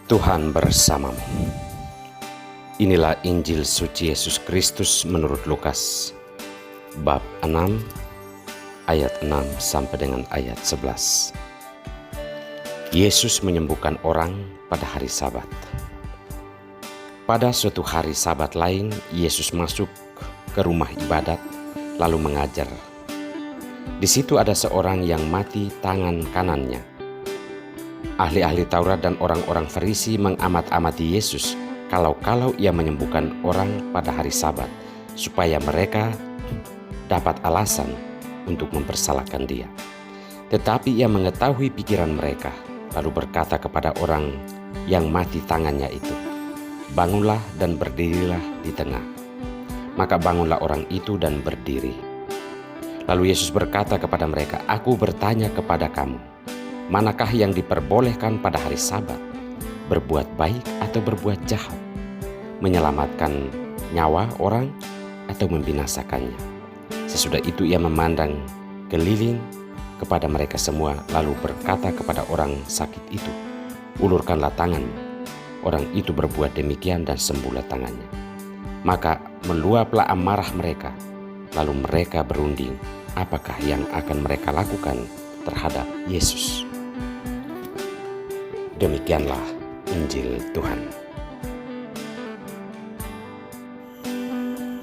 Tuhan bersamamu. Inilah Injil suci Yesus Kristus menurut Lukas, bab 6, ayat 6 sampai dengan ayat 11. Yesus menyembuhkan orang pada hari Sabat. Pada suatu hari Sabat lain, Yesus masuk ke rumah ibadat lalu mengajar. Di situ ada seorang yang mati tangan kanannya. Ahli-ahli Taurat dan orang-orang Farisi mengamat-amati Yesus kalau ia menyembuhkan orang pada hari Sabat, supaya mereka dapat alasan untuk mempersalahkan dia. Tetapi ia mengetahui pikiran mereka, lalu berkata kepada orang yang mati tangannya itu, "Bangunlah dan berdirilah di tengah." Maka bangunlah orang itu dan berdiri. Lalu Yesus berkata kepada mereka, "Aku bertanya kepada kamu, manakah yang diperbolehkan pada hari Sabat, berbuat baik atau berbuat jahat, menyelamatkan nyawa orang atau membinasakannya?" Sesudah itu ia memandang keliling kepada mereka semua, lalu berkata kepada orang sakit itu, "Ulurkanlah tanganmu." Orang itu berbuat demikian dan sembuhlah tangannya. Maka meluaplah amarah mereka, lalu mereka berunding apakah yang akan mereka lakukan terhadap Yesus. Demikianlah Injil Tuhan.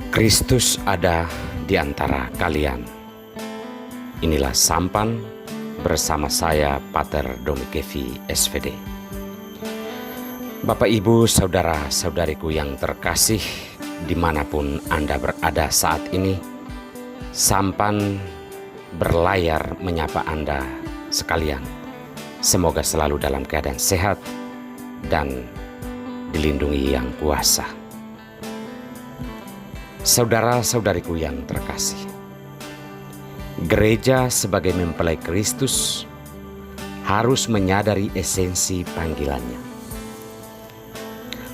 Kristus ada di antara kalian. Inilah sampan bersama saya, Pater Domikevi, SVD. Bapak, Ibu, saudara-saudariku yang terkasih, dimanapun Anda berada saat ini, sampan berlayar menyapa Anda sekalian. Semoga selalu dalam keadaan sehat dan dilindungi Yang Kuasa. Saudara-saudariku yang terkasih, gereja sebagai mempelai Kristus harus menyadari esensi panggilannya.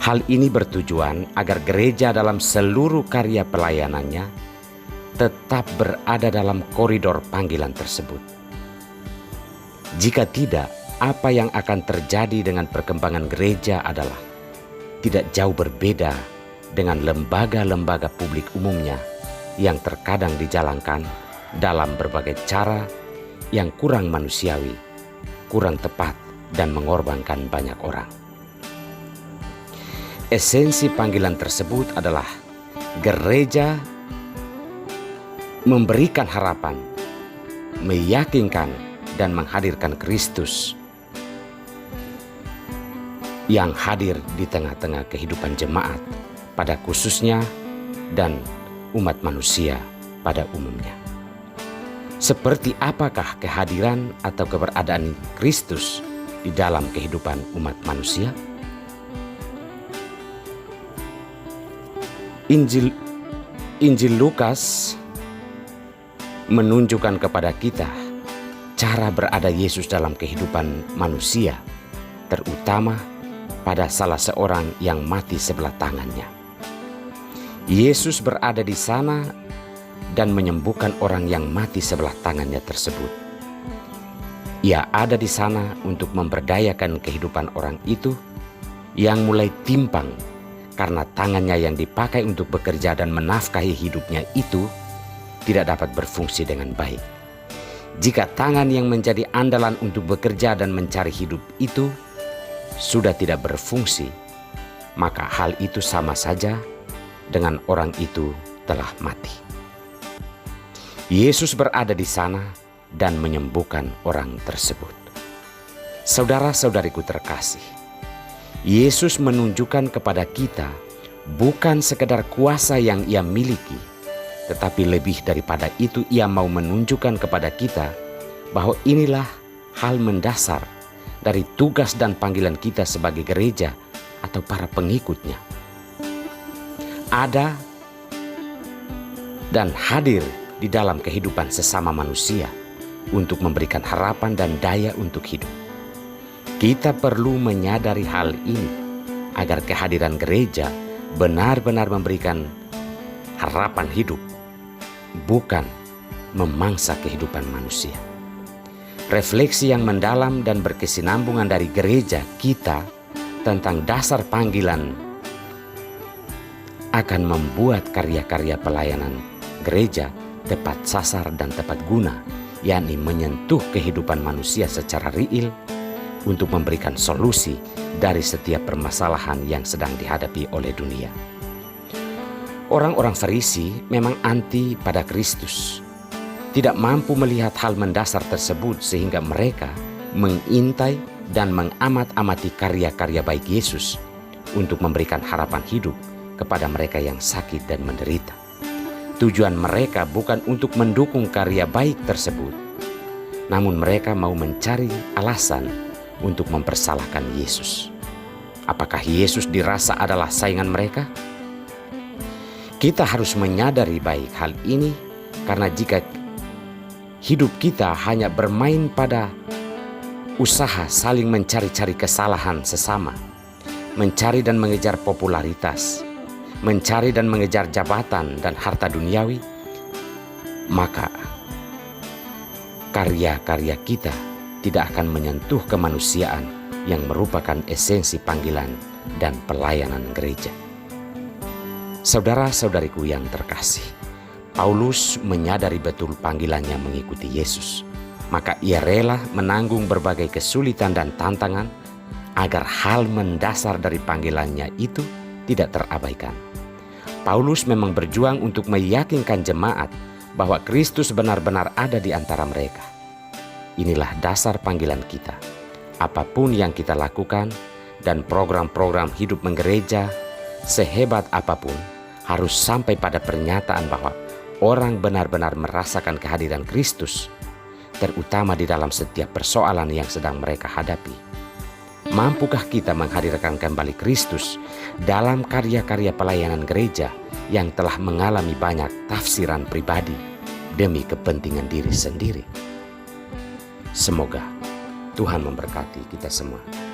Hal ini bertujuan agar gereja dalam seluruh karya pelayanannya tetap berada dalam koridor panggilan tersebut. Jika tidak, apa yang akan terjadi dengan perkembangan gereja adalah tidak jauh berbeda dengan lembaga-lembaga publik umumnya yang terkadang dijalankan dalam berbagai cara yang kurang manusiawi, kurang tepat, dan mengorbankan banyak orang. Esensi panggilan tersebut adalah gereja memberikan harapan, meyakinkan, dan menghadirkan Kristus yang hadir di tengah-tengah kehidupan jemaat pada khususnya dan umat manusia pada umumnya. Seperti apakah kehadiran atau keberadaan Kristus di dalam kehidupan umat manusia? Injil Lukas menunjukkan kepada kita cara berada Yesus dalam kehidupan manusia, terutama pada salah seorang yang mati sebelah tangannya. Yesus berada di sana dan menyembuhkan orang yang mati sebelah tangannya tersebut. Ia ada di sana untuk memberdayakan kehidupan orang itu yang mulai timpang karena tangannya yang dipakai untuk bekerja dan menafkahi hidupnya itu tidak dapat berfungsi dengan baik. Jika tangan yang menjadi andalan untuk bekerja dan mencari hidup itu sudah tidak berfungsi, maka hal itu sama saja dengan orang itu telah mati. Yesus berada di sana dan menyembuhkan orang tersebut. Saudara-saudariku terkasih, Yesus menunjukkan kepada kita bukan sekedar kuasa yang Ia miliki, tetapi lebih daripada itu Ia mau menunjukkan kepada kita bahwa inilah hal mendasar dari tugas dan panggilan kita sebagai gereja atau para pengikutnya. Ada dan hadir di dalam kehidupan sesama manusia untuk memberikan harapan dan daya untuk hidup. Kita perlu menyadari hal ini agar kehadiran gereja benar-benar memberikan harapan hidup, bukan memangsa kehidupan manusia. Refleksi yang mendalam dan berkesinambungan dari gereja kita tentang dasar panggilan akan membuat karya-karya pelayanan gereja tepat sasar dan tepat guna, yakni menyentuh kehidupan manusia secara real untuk memberikan solusi dari setiap permasalahan yang sedang dihadapi oleh dunia. Orang-orang Farisi memang anti pada Kristus, tidak mampu melihat hal mendasar tersebut sehingga mereka mengintai dan mengamat-amati karya-karya baik Yesus untuk memberikan harapan hidup kepada mereka yang sakit dan menderita. Tujuan mereka bukan untuk mendukung karya baik tersebut, namun mereka mau mencari alasan untuk mempersalahkan Yesus. Apakah Yesus dirasa adalah saingan mereka? Kita harus menyadari baik hal ini, karena jika hidup kita hanya bermain pada usaha saling mencari-cari kesalahan sesama, mencari dan mengejar popularitas, mencari dan mengejar jabatan dan harta duniawi, maka karya-karya kita tidak akan menyentuh kemanusiaan yang merupakan esensi panggilan dan pelayanan gereja. Saudara-saudariku yang terkasih, Paulus menyadari betul panggilannya mengikuti Yesus. Maka ia rela menanggung berbagai kesulitan dan tantangan agar hal mendasar dari panggilannya itu tidak terabaikan. Paulus memang berjuang untuk meyakinkan jemaat bahwa Kristus benar-benar ada di antara mereka. Inilah dasar panggilan kita. Apapun yang kita lakukan dan program-program hidup menggereja, sehebat apapun, harus sampai pada pernyataan bahwa orang benar-benar merasakan kehadiran Kristus, terutama di dalam setiap persoalan yang sedang mereka hadapi. Mampukah kita menghadirkan kembali Kristus dalam karya-karya pelayanan gereja yang telah mengalami banyak tafsiran pribadi demi kepentingan diri sendiri? Semoga Tuhan memberkati kita semua.